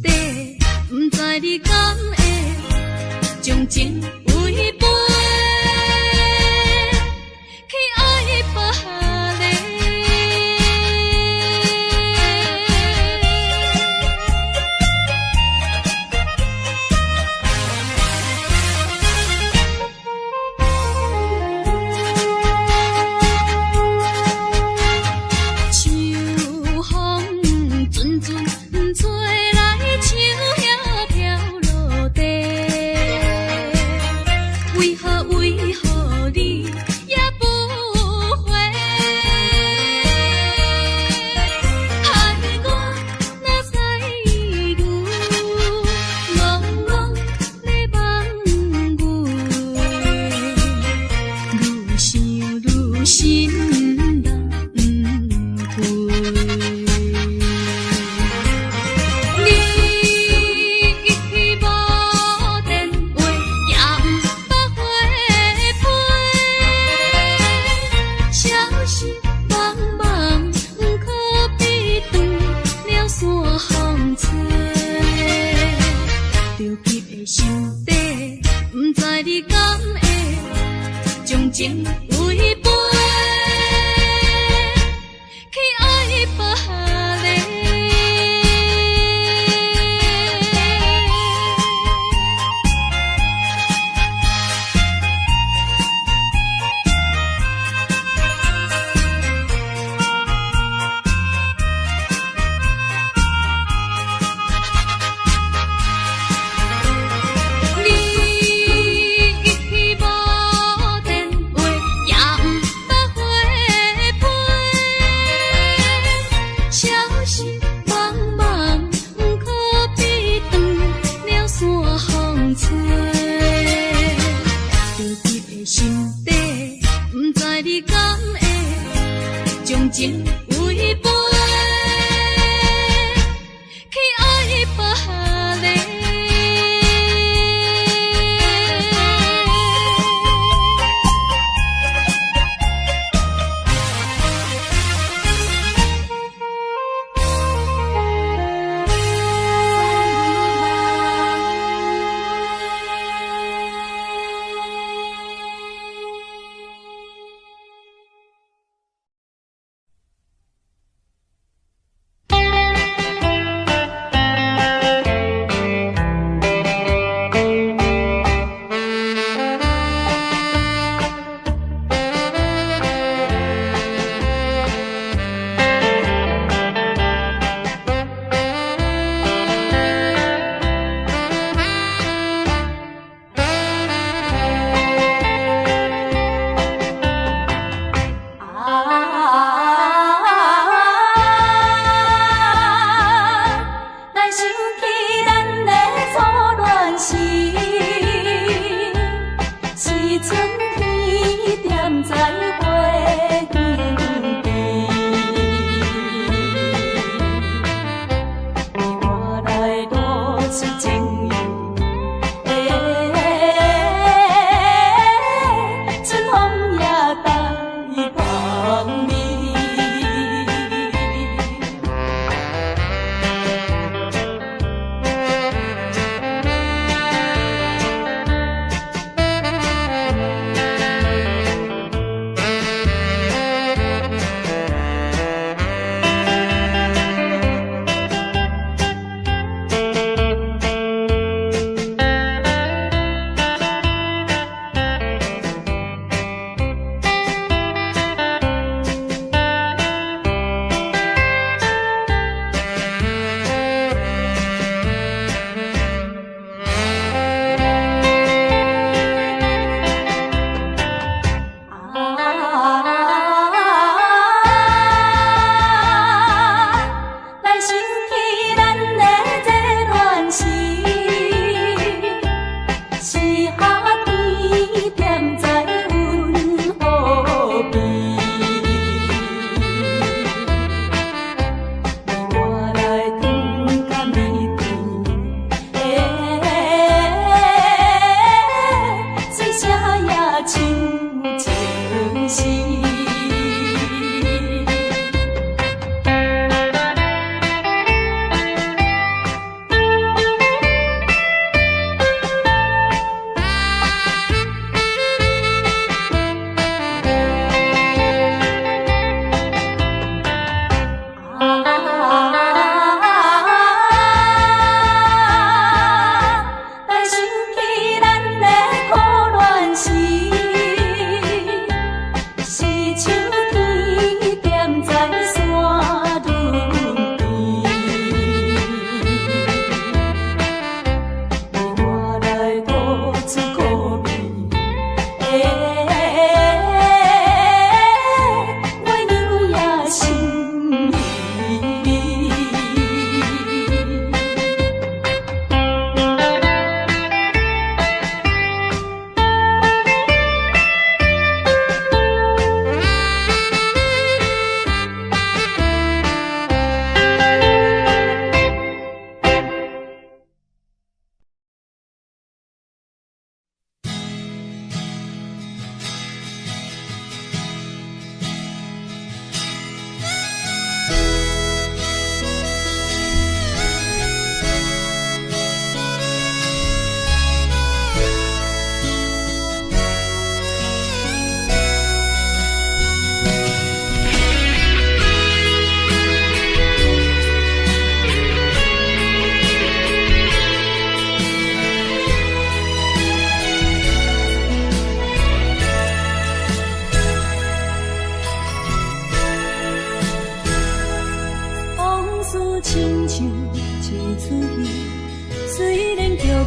底，不知你敢会将情违背，去爱别个。情违背，去爱别个。情违背，去爱别个。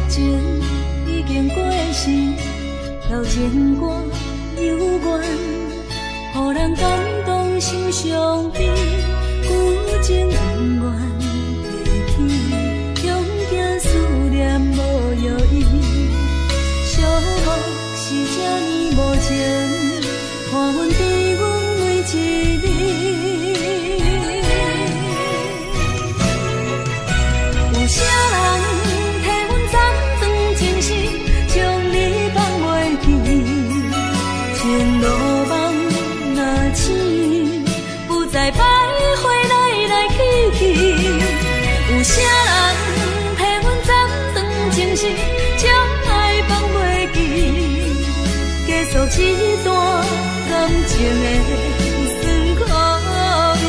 情已经过时，柔情歌犹原，予人感动心伤悲，旧情永远提起，强行思念无药医，寂寞是这呢无情，看阮伫阮每一日。有啥人替阮斩断情丝，将你放袂记？前路梦若醒，不再徘徊来来去去。有啥人替阮斩断情丝，将爱放袂记？结束这段感情的酸苦味。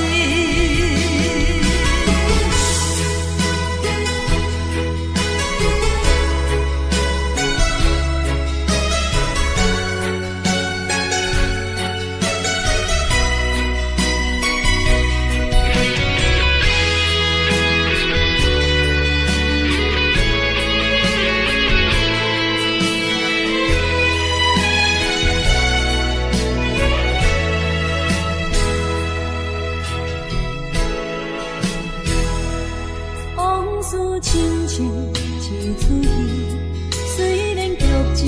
亲像一出戏，虽然剧情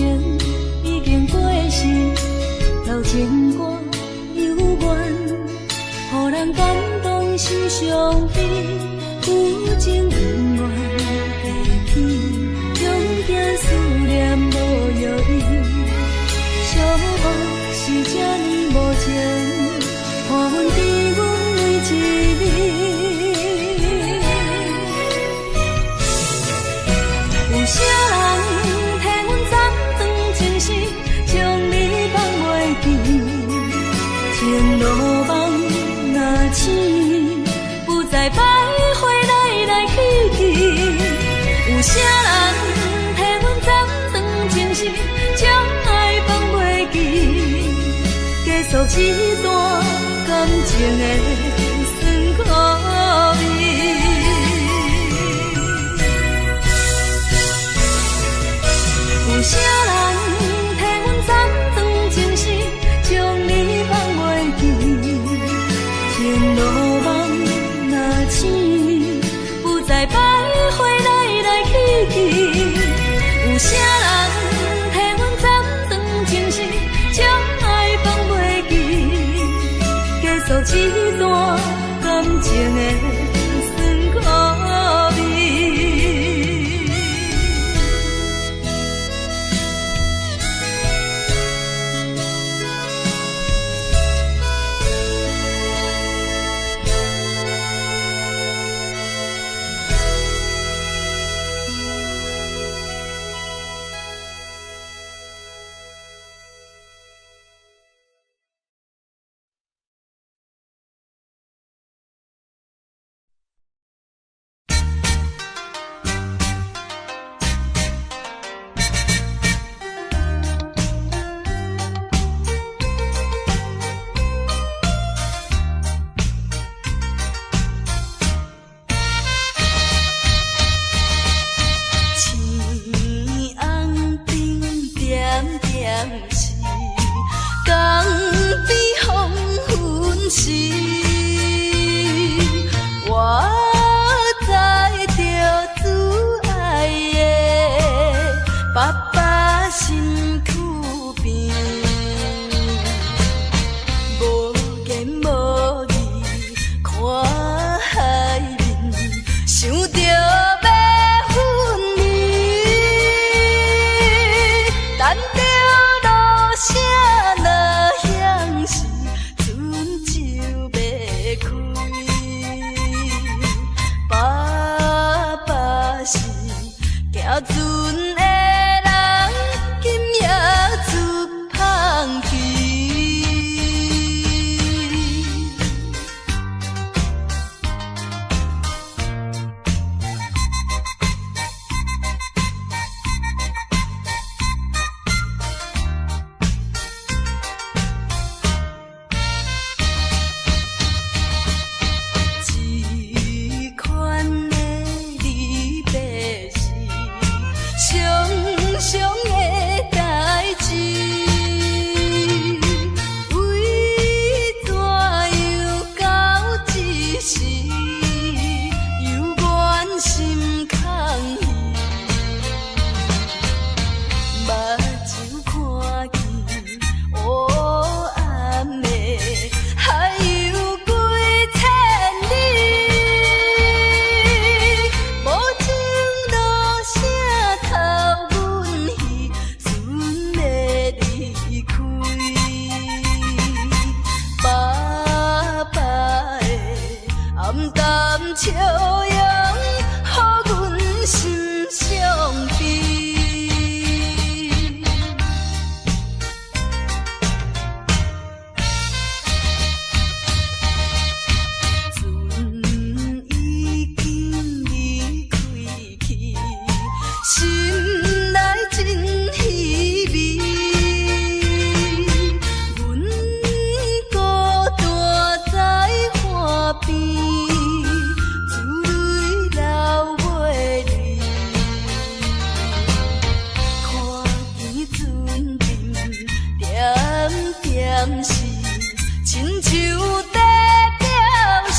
已经过时，柔情歌犹原，予人感动心伤悲，旧情永远提起，强行思念无药医，寂寞是这呢无情，看阮伫阮每一日。有啥人替阮斩断情丝，将你放袂记？前路梦若醒，不再徘徊来来去去。有啥人替阮斩断情丝，将爱放袂记？结束这段感情的酸苦味。有啥人替阮斩断情丝，将你放袂记？前路梦若醒，不再徘徊来来去去。有啥人替阮斩断情丝，将爱放袂记？结束这段感情的酸苦味。心内真稀微，阮孤单在花边，珠泪流袂离，看见船阵点点是亲像在潮湿。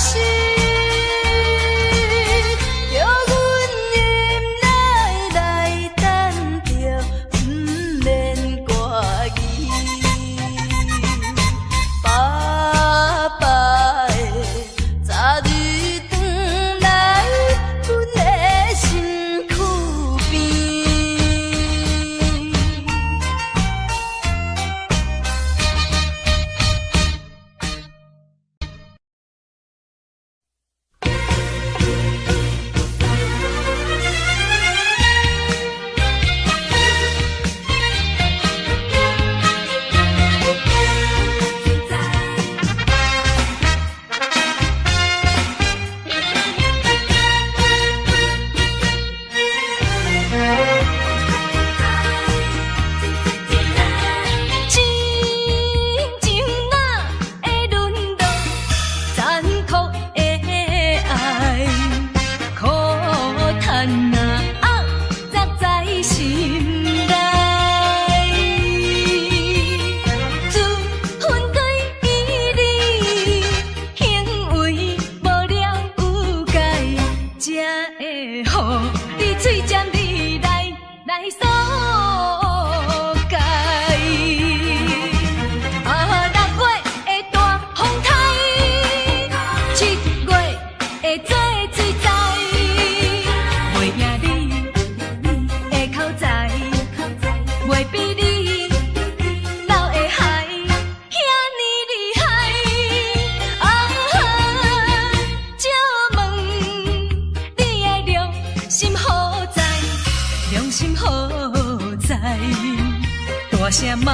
大声骂，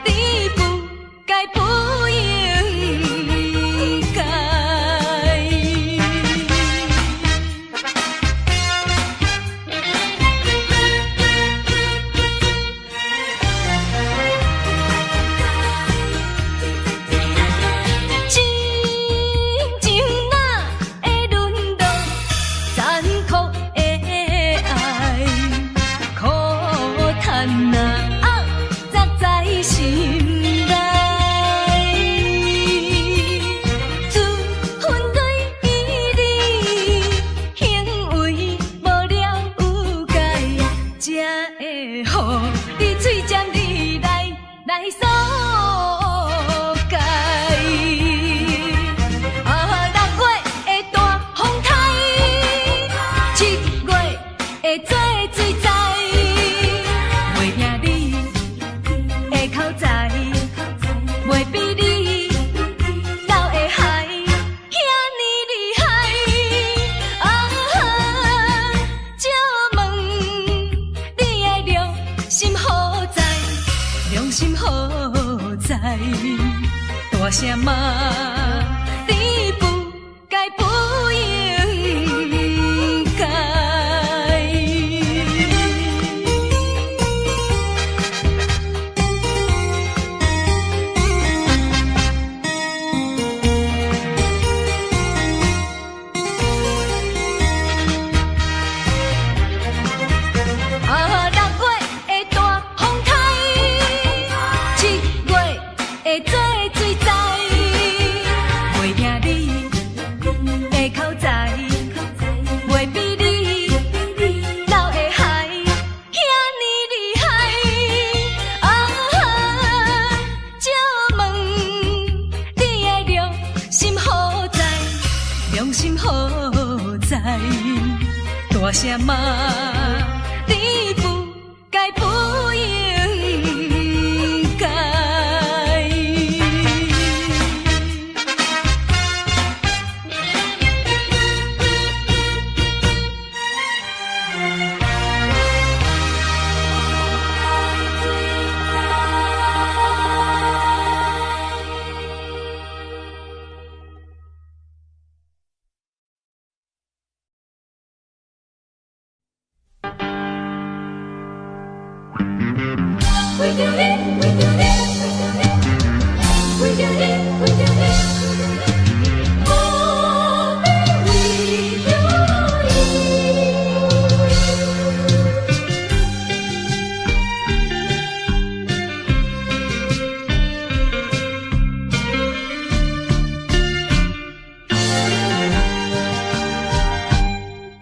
你不该不应该。真情哪会轮到残酷的爱，苦叹哪。心内，自分对伊你行为无了有解，才会互你嘴尖你来诉解。6月的大风台，7月的做水灾。袂比你流的海遐尼厉害，借问你的良心何在？良心何在？大声骂，你不该不应该。大声骂，你不该不应该。为着你，为着你，为着你，为着你，我要为着你。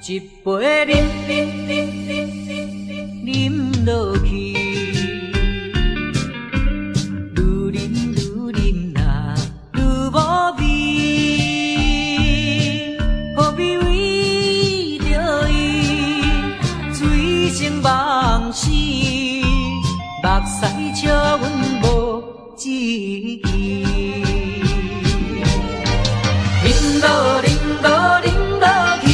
一杯饮落去，愈饮呐愈无味，何必为着伊醉生梦死，目屎笑阮无志气，饮落饮落饮落去。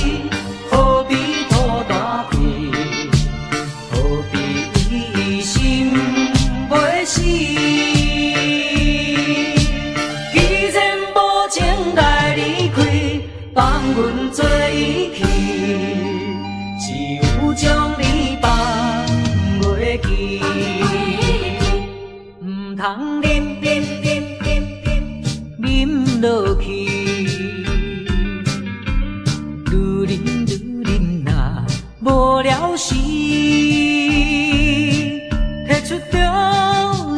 放阮做伊去，只有将你放袂记。唔通饮落去，愈饮呐无聊时，摕出着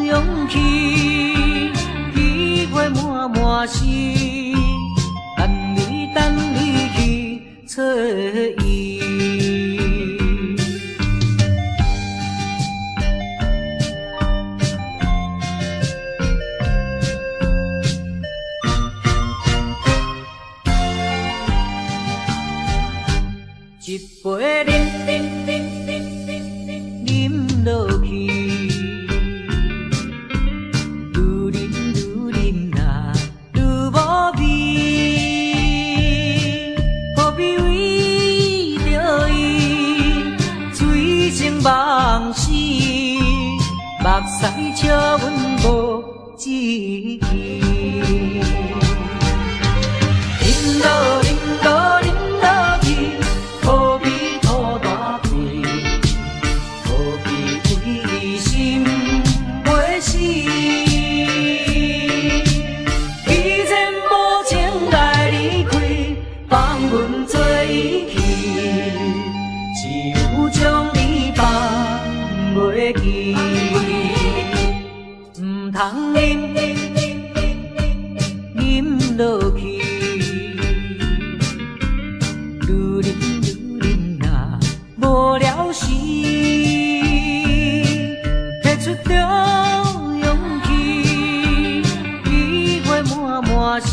勇气，机会满是。等你去找伊，一杯饮落去，愈饮呐愈无味。梦死，目屎笑阮无志气。饮落饮落饮落去，何必吐大气？何必为心袂死？既然无情来离开，放阮做伊去，只有将你放袂记。唔通饮落去，愈饮呐无聊时，摕出着勇气，机会满是，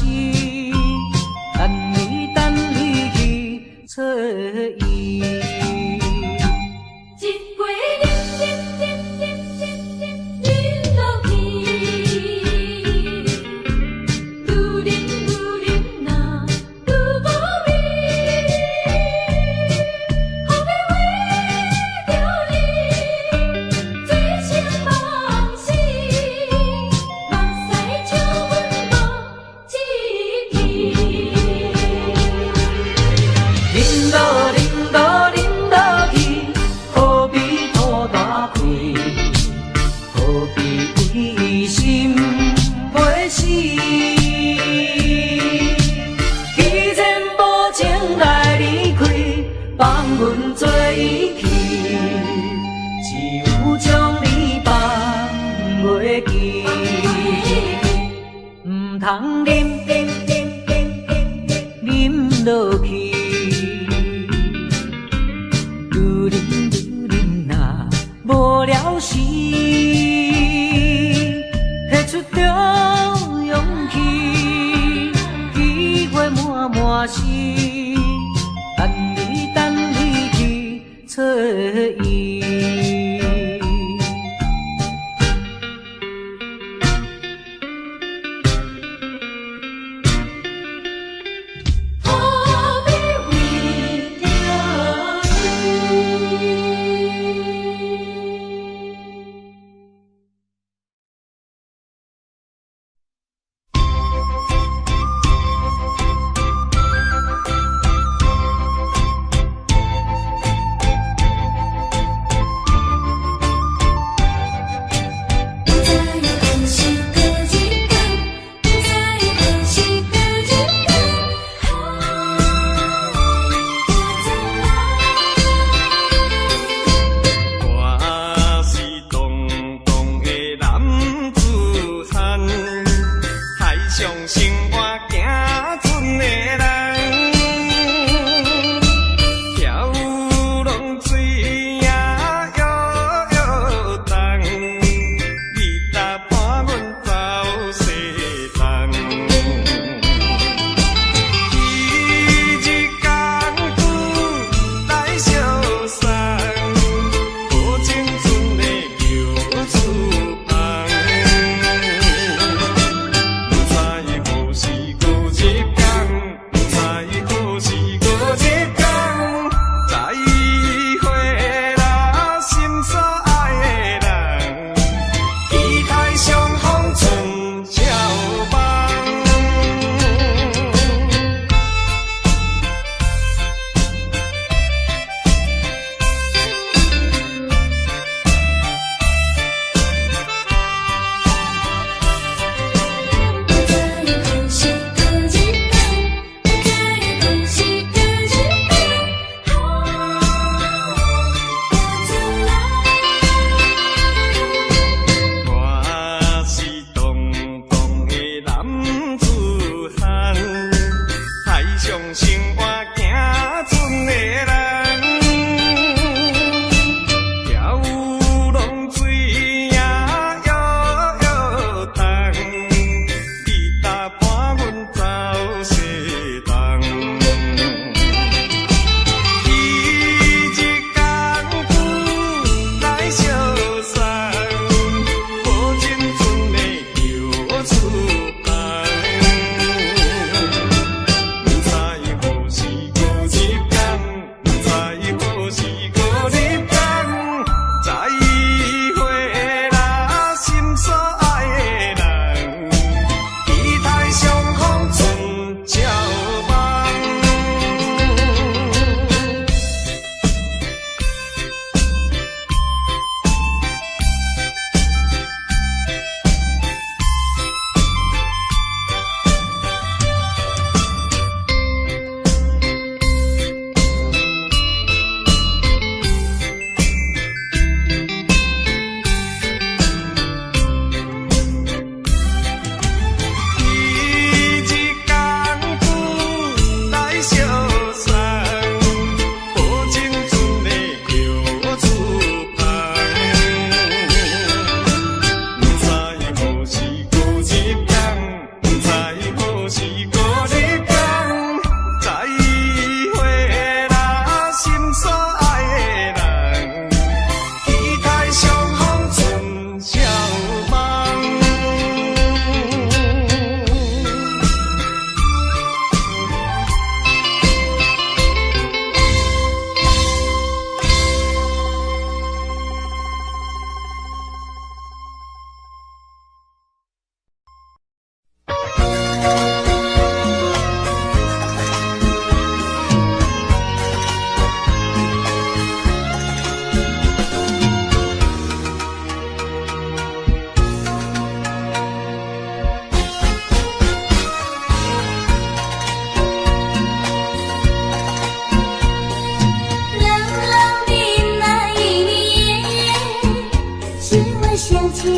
等你去找伊。阮做伊去，只有将你放袂记。唔通饮落去，愈饮呐无聊时，摕出着勇气，机会满是。等你去找伊。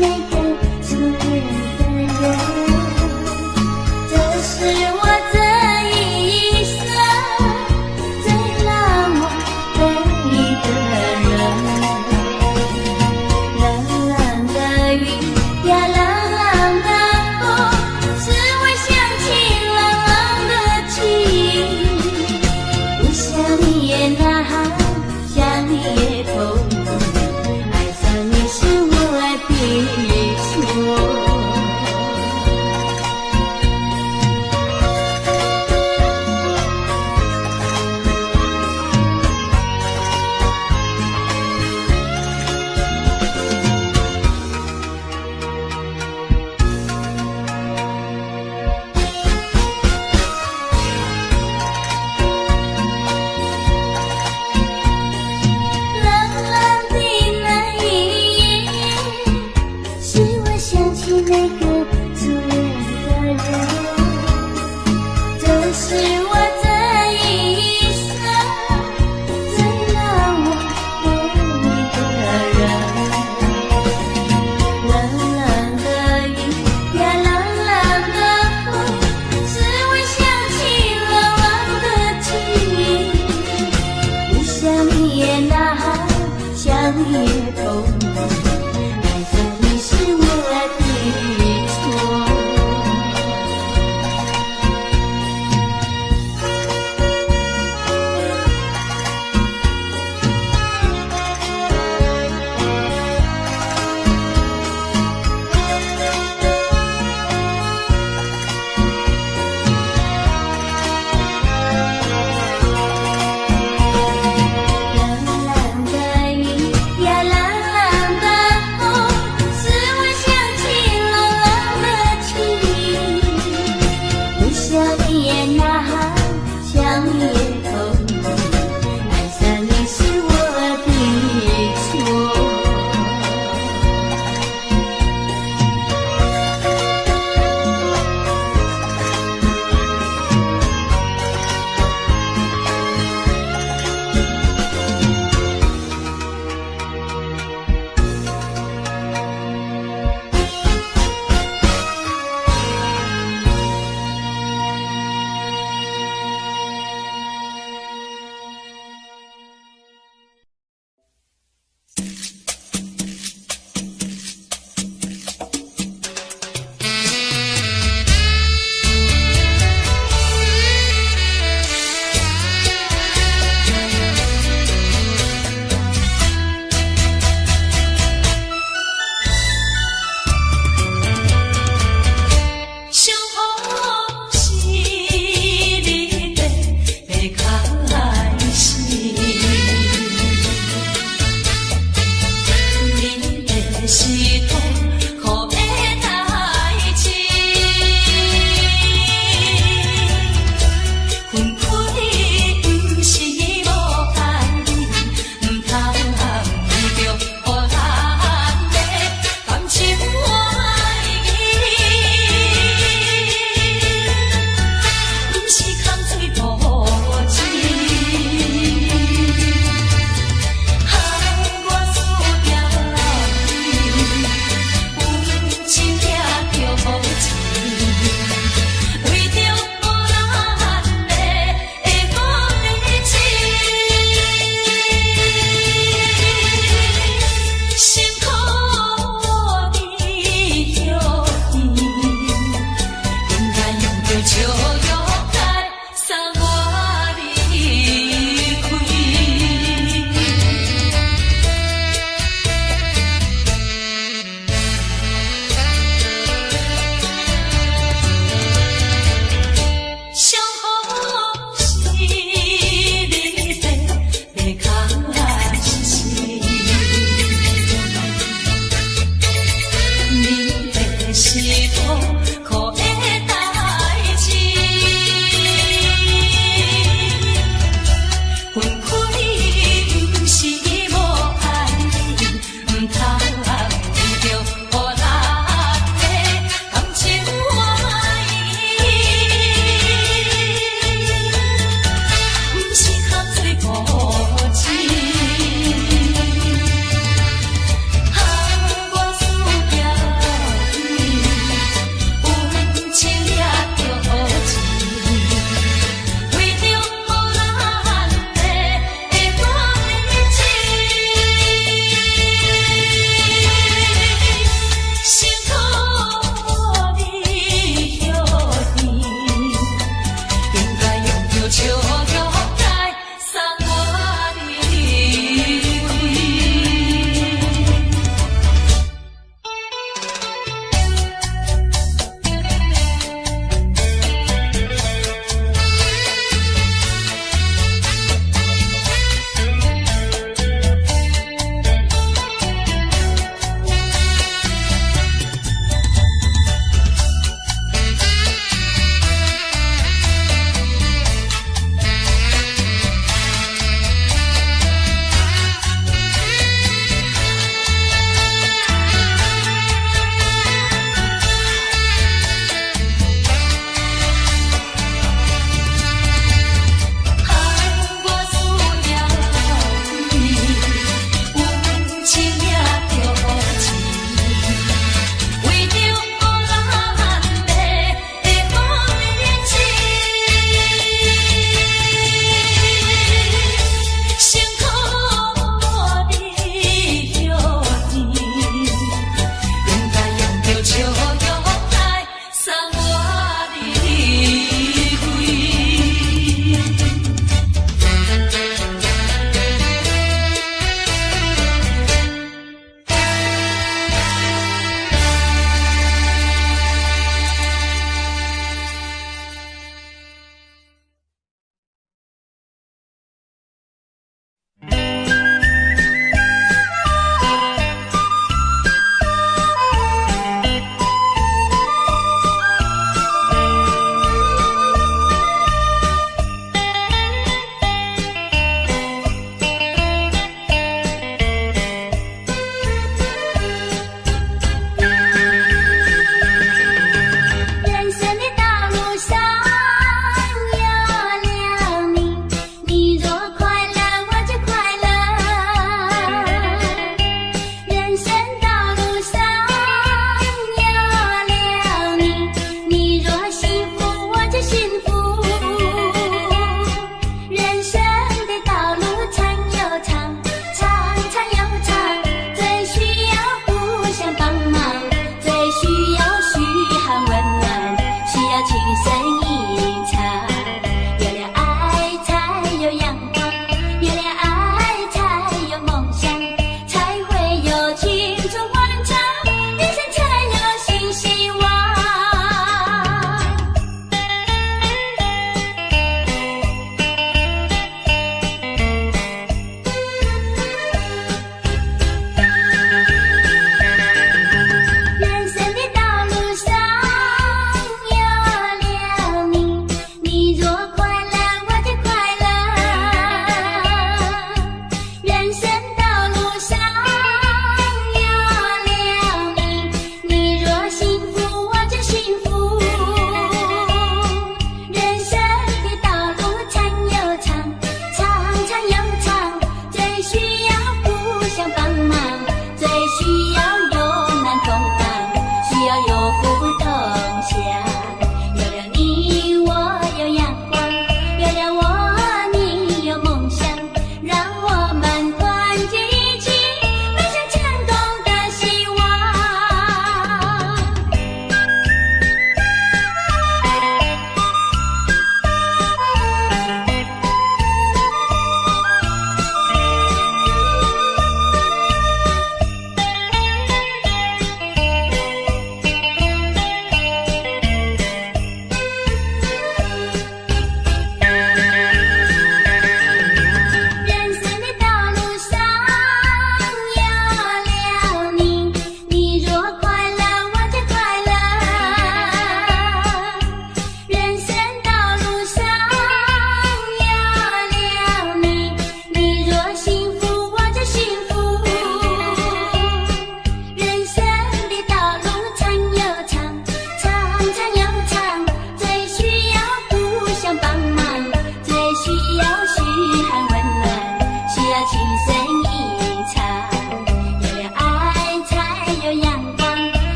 那个初恋的人，这是我这一生最难忘的一个人。冷冷的雨呀，冷冷的风，使我想起冷冷的情。不想你也呐喊，想你也痛。那个初恋的人，这是我这一生最难忘的一个人。冷冷的雨呀，冷冷的风，使我想起冷冷的情。不想你也呐喊，想你也痛。爱上你是我的冷冷的雨呀，冷冷的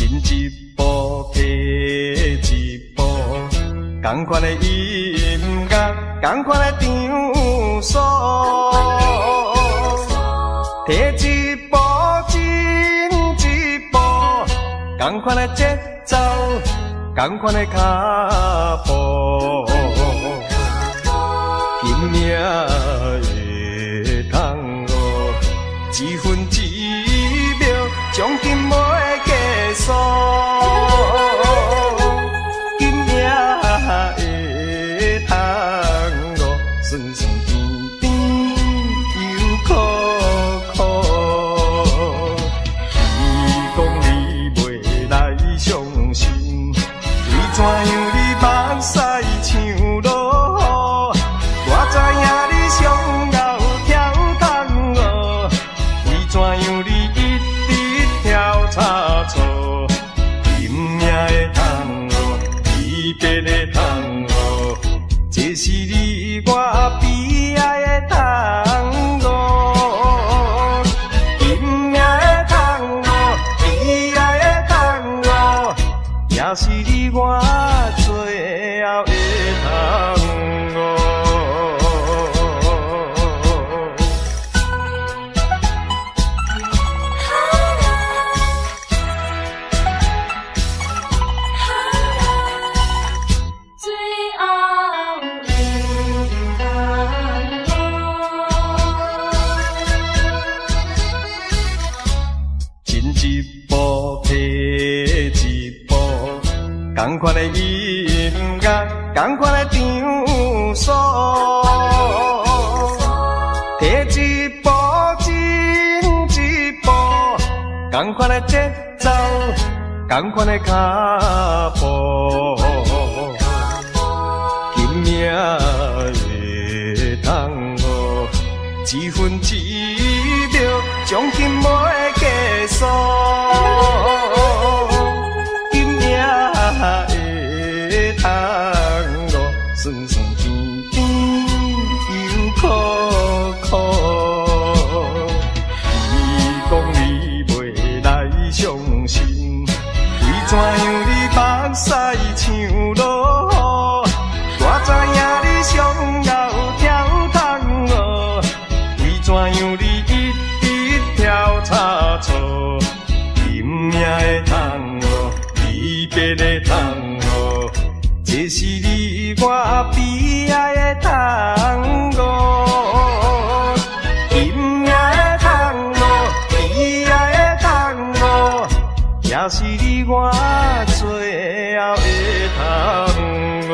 进一步退一步，同款的音乐，同款的场所，退一步进一步，同款的节奏，同款的脚步，今命会通哦，一分一秒，奖金袂计数。今命会通哦，酸酸甜甜又苦苦。你讲你袂来相信，为怎样你目屎像落雨？我知影你上后跳桶哦，为怎样你一直跳差错？今命的桶哦，离别的桶哦，这是你我悲哀的桶哦。今命的桶哦，悲哀的桶哦，也是你我最后的桶哦。同款的音乐，同款的场所，退一步进一步，同款的节奏，同款的脚步，今命会通哦，一分一秒，奖金袂计数。会通哦，酸酸甜甜又苦苦。你讲你袂来相信，为怎样你目屎像落雨？我知影你上后跳桶哦，为怎样你一直跳差错？今命的桶哦，离别的桶哦，这是你我悲哀的桶哦。今命的桶哦，悲哀的桶哦，也是你我最后的桶哦。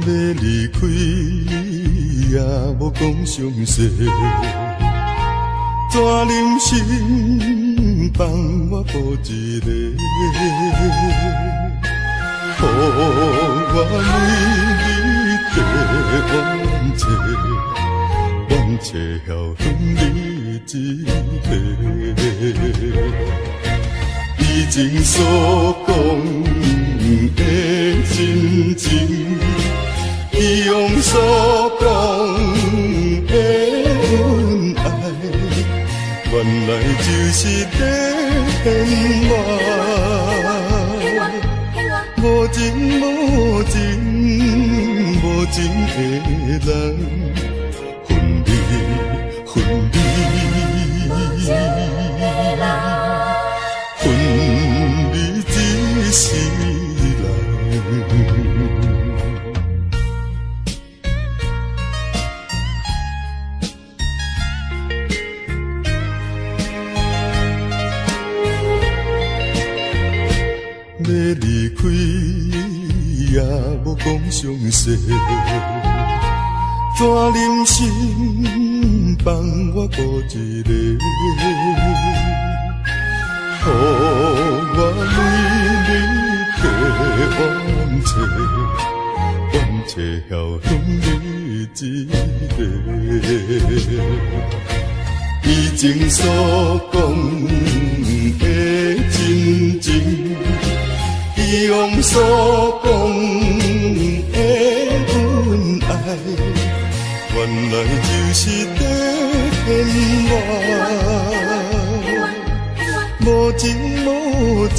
要离开也无讲详细，怎忍心放我孤一个？予我为你地冤切，晓恨你一个。以前所讲的真情，以往所讲的恩爱，原来就是骗我。无情无情无情的人，分离分离，分离一世人。离开，也无讲详细。怎忍心放我孤一个？予我每日替冤切，冤切晓向你一个。以前所讲的真情，以往所讲的恩爱，原来就是在骗我。无情无情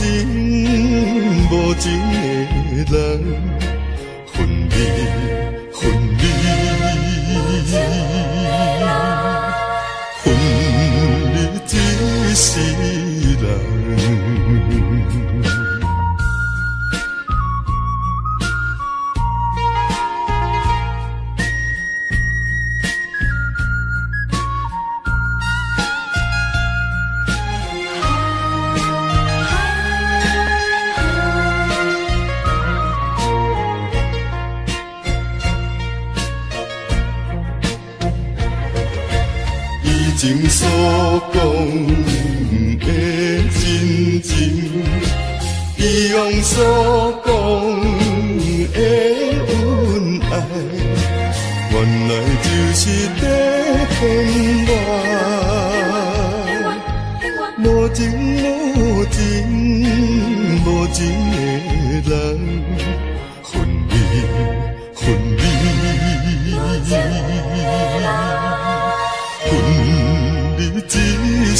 无情的人，分离分离，分离一世人。以前所讲的真情，以往所讲的恩爱，原来就是在骗我。无情无情无情的人，分离分离。分离一世。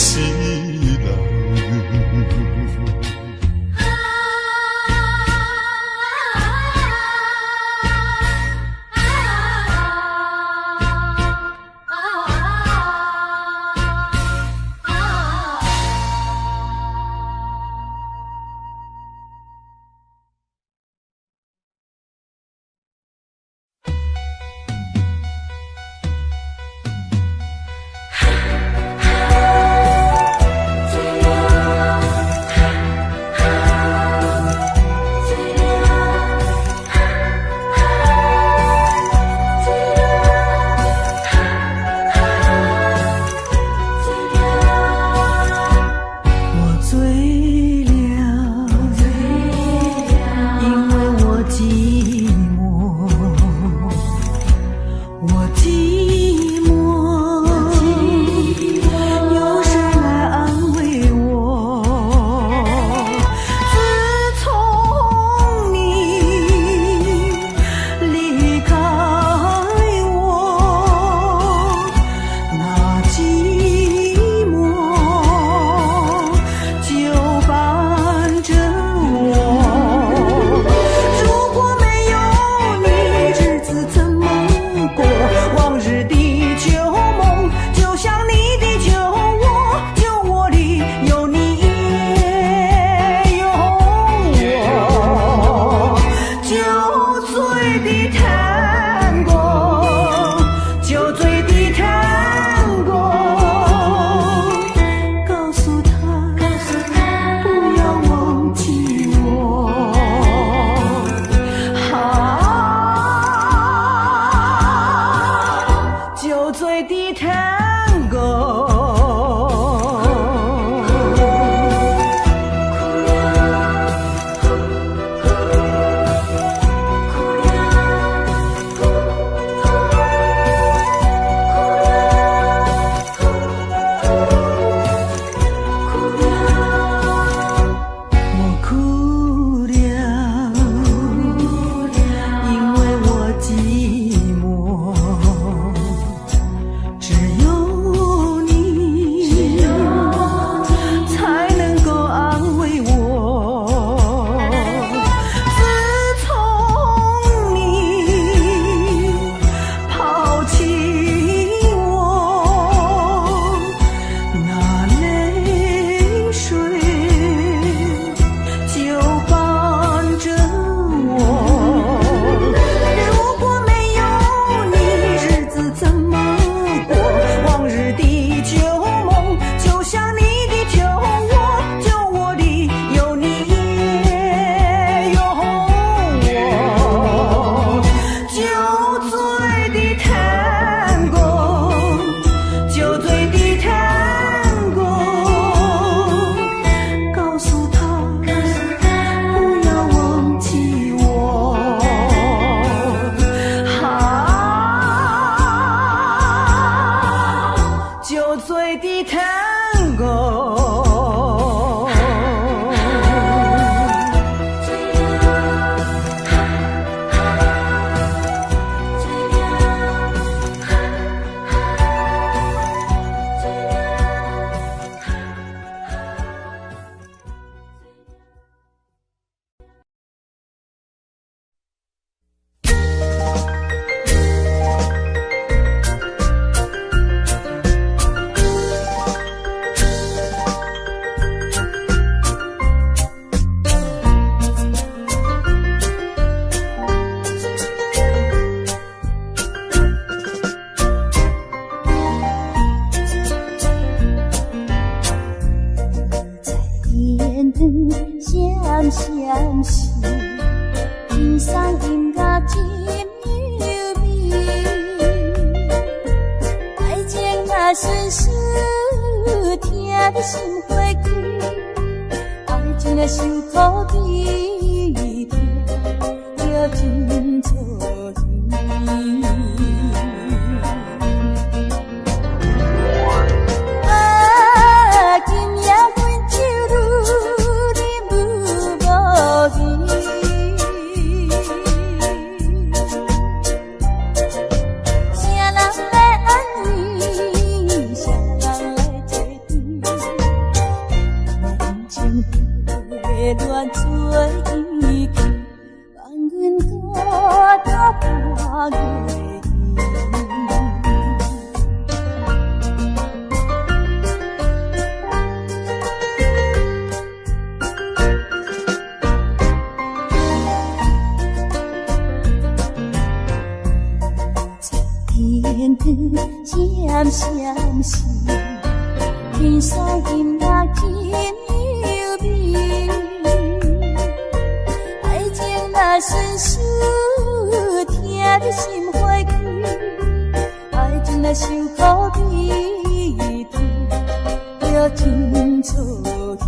闪闪时，天上音乐真优美。爱情若顺势，听得心花开。爱情若受苦悲痛，就真错意。闪闪时，天上音乐真优美。爱情若顺势，听得心花开。爱情若受苦悲痛，就真错意。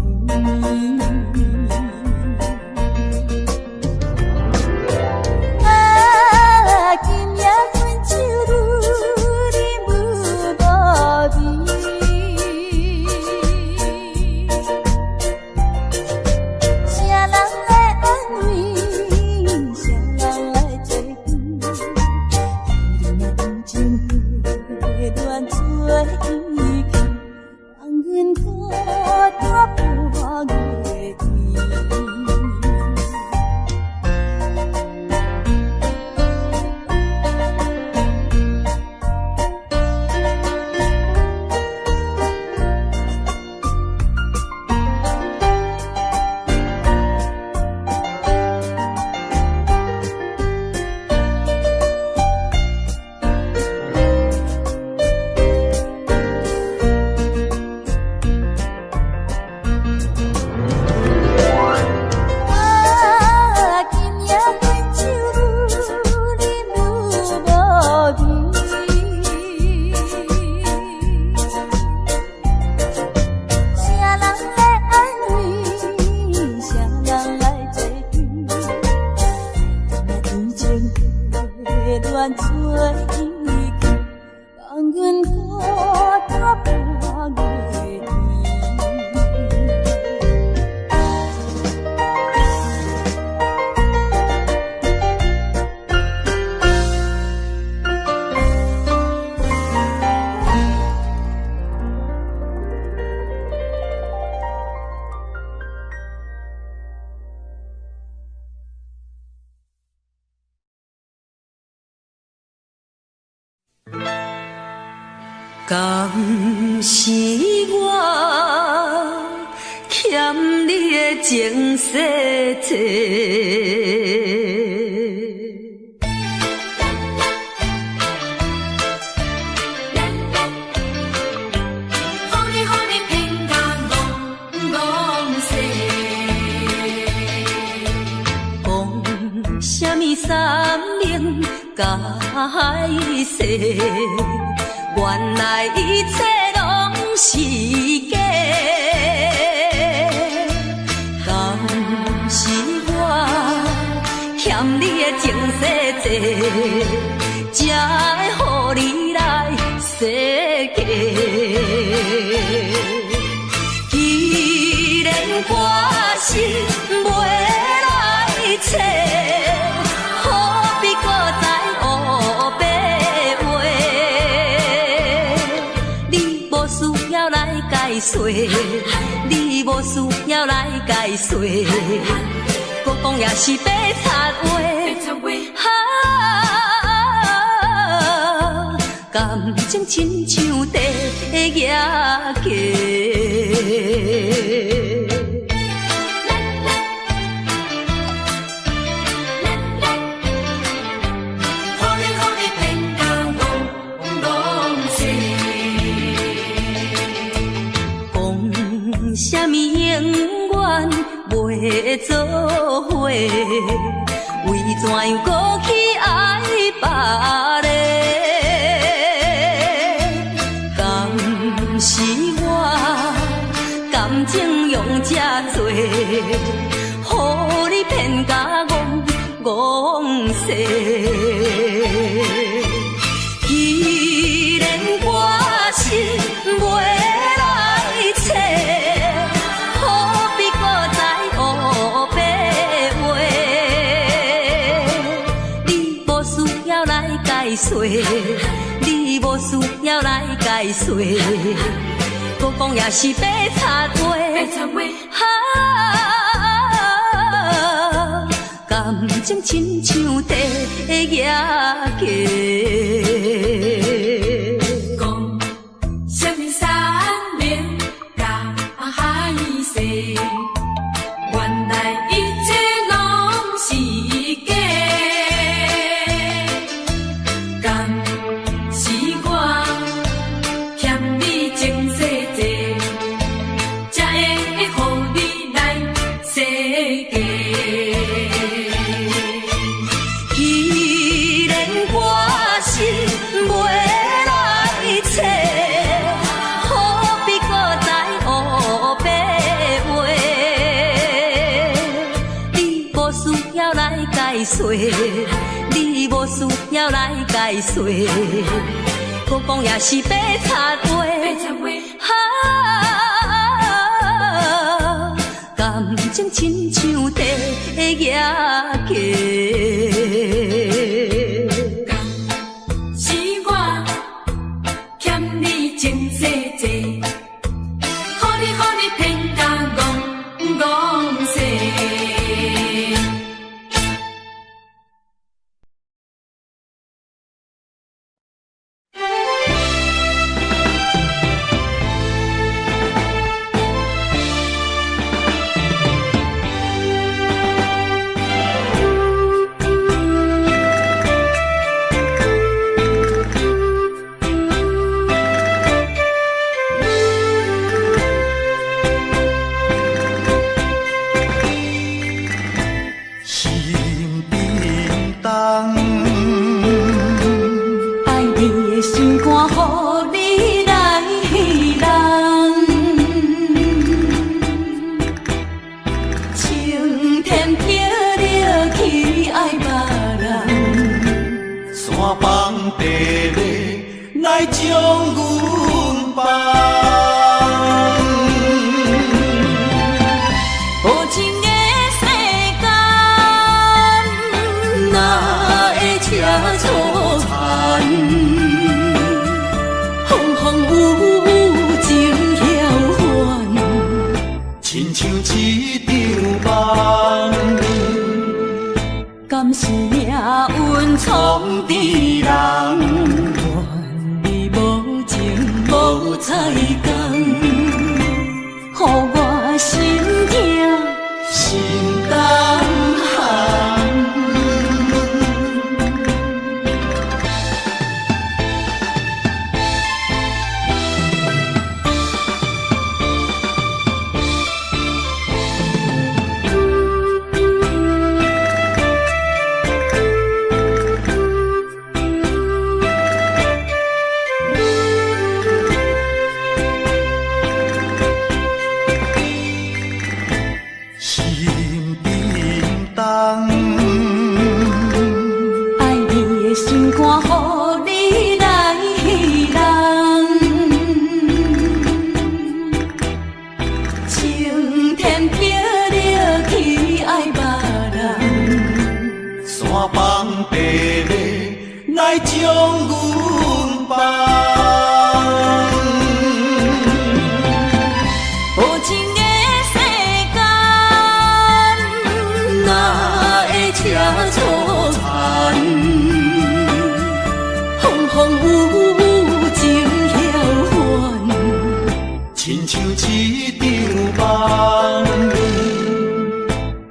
敢是我欠你的情世多，予你偏甲戆世，讲什么三明解释？原来一切拢是假，敢是我欠你的情世多，才会予你来世界。既然我是袂来找，何必搁再黑白？你无需要来解说，搁讲也是白贼话。感情亲像地野鸡。什么永远做伙，为怎样搁去爱别个？敢是我感情用这多，予你骗甲戆世。既然我心袂来找，何必搁再黑白话？你无需要来解说，你无需要来解说，搁讲也是白插话。感情亲像地野鸡。讲什么山连甲海誓，原来一切拢是假。敢是我欠你情世债，才会予你来世界。你无需要来解说，搁讲也是白插话。感情亲像地野鸡。是我欠你情世债，予你骗甲戆世。敢是命运创治人，愿你无情无彩工，予我心痛心胆寒。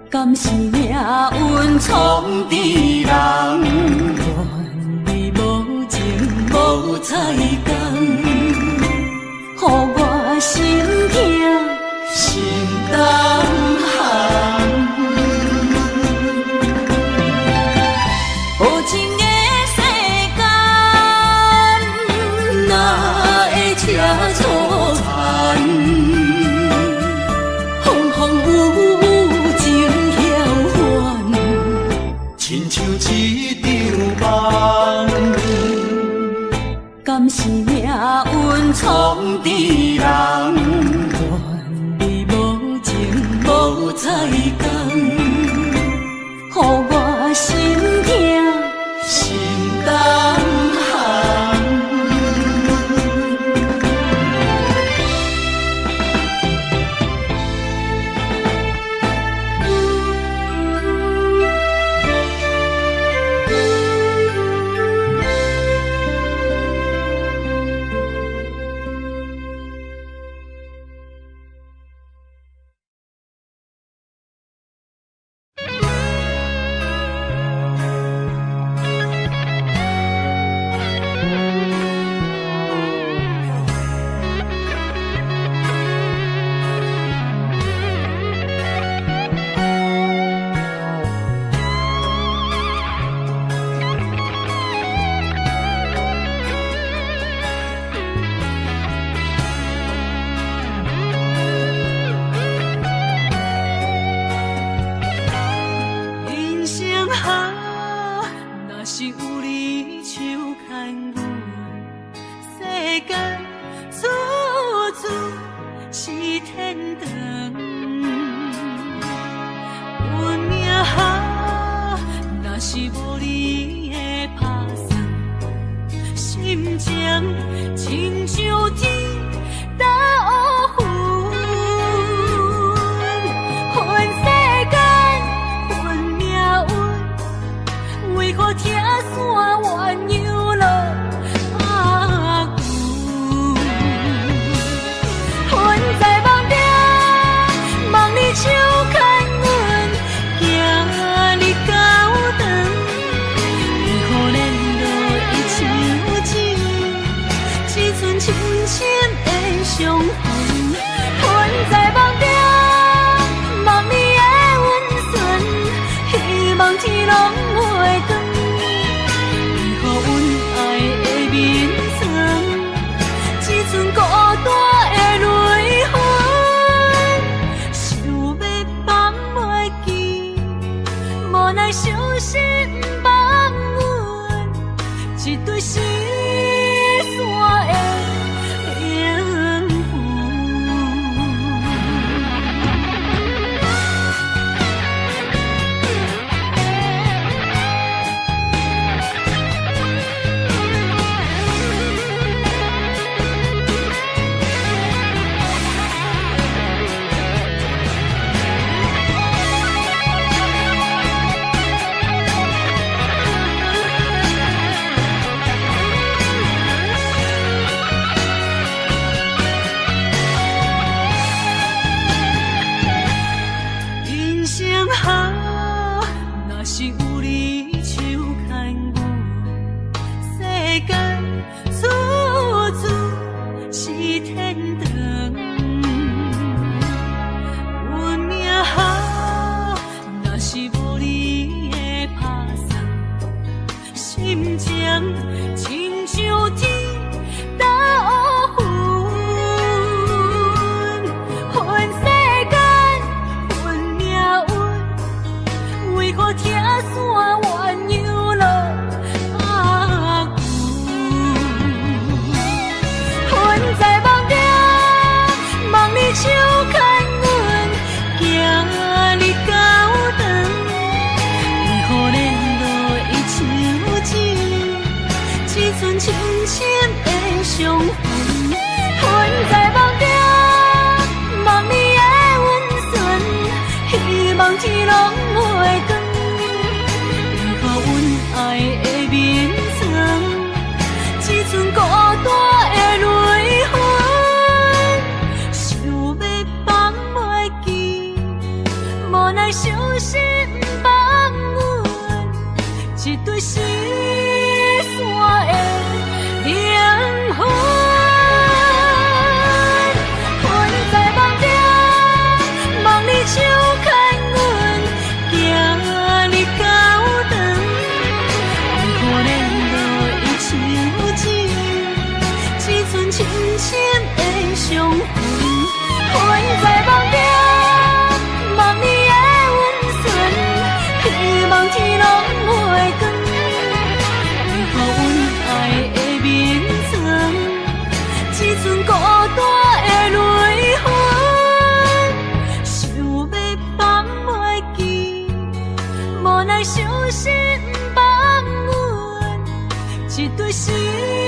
敢是命运创治人，愿你无情无彩工，予我心痛心胆寒。予我心痛心动寒。伤心放阮，一对心。